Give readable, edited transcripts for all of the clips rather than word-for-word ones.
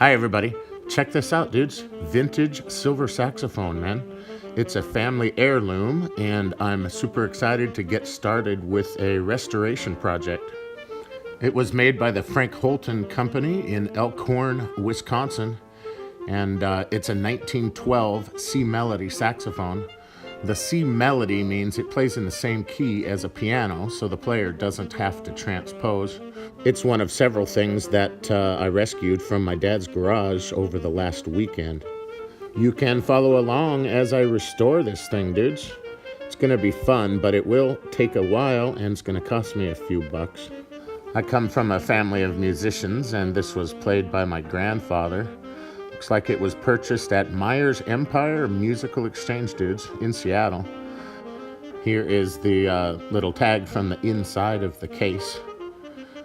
Hi everybody, check this out dudes. Vintage silver saxophone, man. It's a family heirloom and I'm super excited to get started with a restoration project. It was made by the Frank Holton Company in Elkhorn, Wisconsin, and it's a 1912 C Melody saxophone. The C Melody means it plays in the same key as a piano, so the player doesn't have to transpose. It's one of several things that I rescued from my dad's garage over the last weekend. You can follow along as I restore this thing, dudes. It's gonna be fun, but it will take a while and it's gonna cost me a few bucks. I come from a family of musicians and this was played by my grandfather. Looks like it was purchased at Myers Empire Musical Exchange, dudes, in Seattle. Here is the little tag from the inside of the case.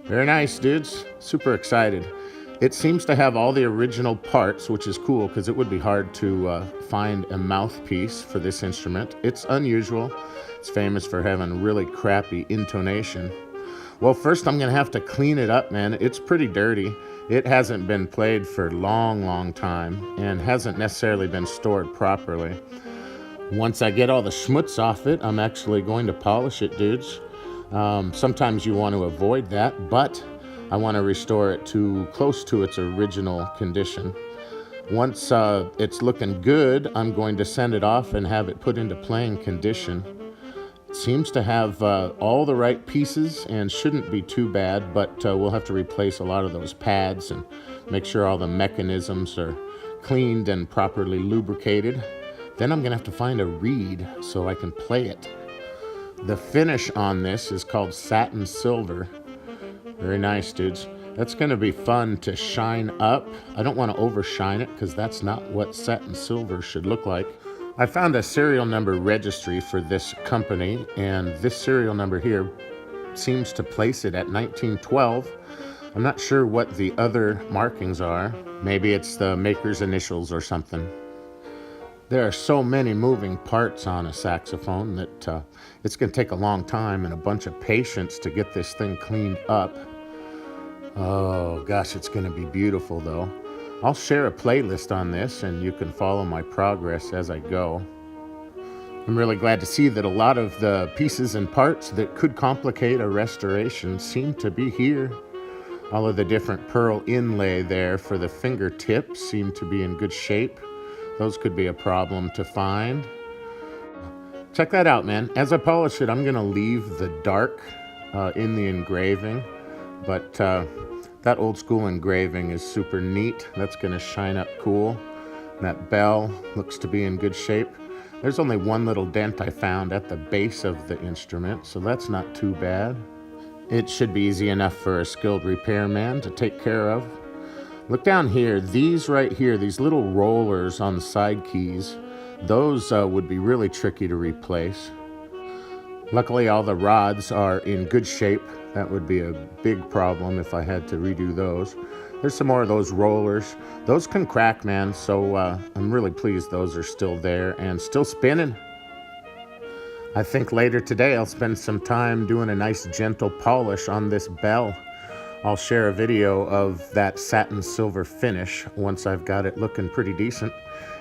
Very nice, dudes. Super excited. It seems to have all the original parts, which is cool because it would be hard to find a mouthpiece for this instrument. It's unusual. It's famous for having really crappy intonation. Well, first I'm gonna have to clean it up, man. It's pretty dirty. It hasn't been played for a long time and hasn't necessarily been stored properly. Once I get all the schmutz off it, I'm actually going to polish it, dudes. Sometimes you want to avoid that, but I want to restore it to close to its original condition. Once it's looking good, I'm going to send it off and have it put into playing condition. It seems to have all the right pieces and shouldn't be too bad, but we'll have to replace a lot of those pads and make sure all the mechanisms are cleaned and properly lubricated. Then I'm gonna have to find a reed so I can play it. The finish on this is called satin silver. Very nice, dudes. That's gonna be fun to shine up. I don't wanna overshine it because that's not what satin silver should look like. I found a serial number registry for this company, and this serial number here seems to place it at 1912. I'm not sure what the other markings are. Maybe it's the maker's initials or something. There are so many moving parts on a saxophone that it's going to take a long time and a bunch of patience to get this thing cleaned up. Oh gosh, it's going to be beautiful though. I'll share a playlist on this and you can follow my progress as I go. I'm really glad to see that a lot of the pieces and parts that could complicate a restoration seem to be here. All of the different pearl inlay there for the fingertips seem to be in good shape. Those could be a problem to find. Check that out, man. As I polish it, I'm gonna leave the dark in the engraving, but that old school engraving is super neat. That's gonna shine up cool. That bell looks to be in good shape. There's only one little dent I found at the base of the instrument, so that's not too bad. It should be easy enough for a skilled repairman to take care of. Look down here, these right here, these little rollers on the side keys, those would be really tricky to replace. Luckily, all the rods are in good shape. That would be a big problem if I had to redo those. There's some more of those rollers. Those can crack, man, so I'm really pleased those are still there and still spinning. I think later today I'll spend some time doing a nice gentle polish on this bell. I'll share a video of that satin silver finish once I've got it looking pretty decent.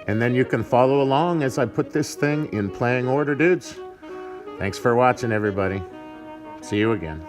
And then you can follow along as I put this thing in playing order, dudes. Thanks for watching, everybody. See you again.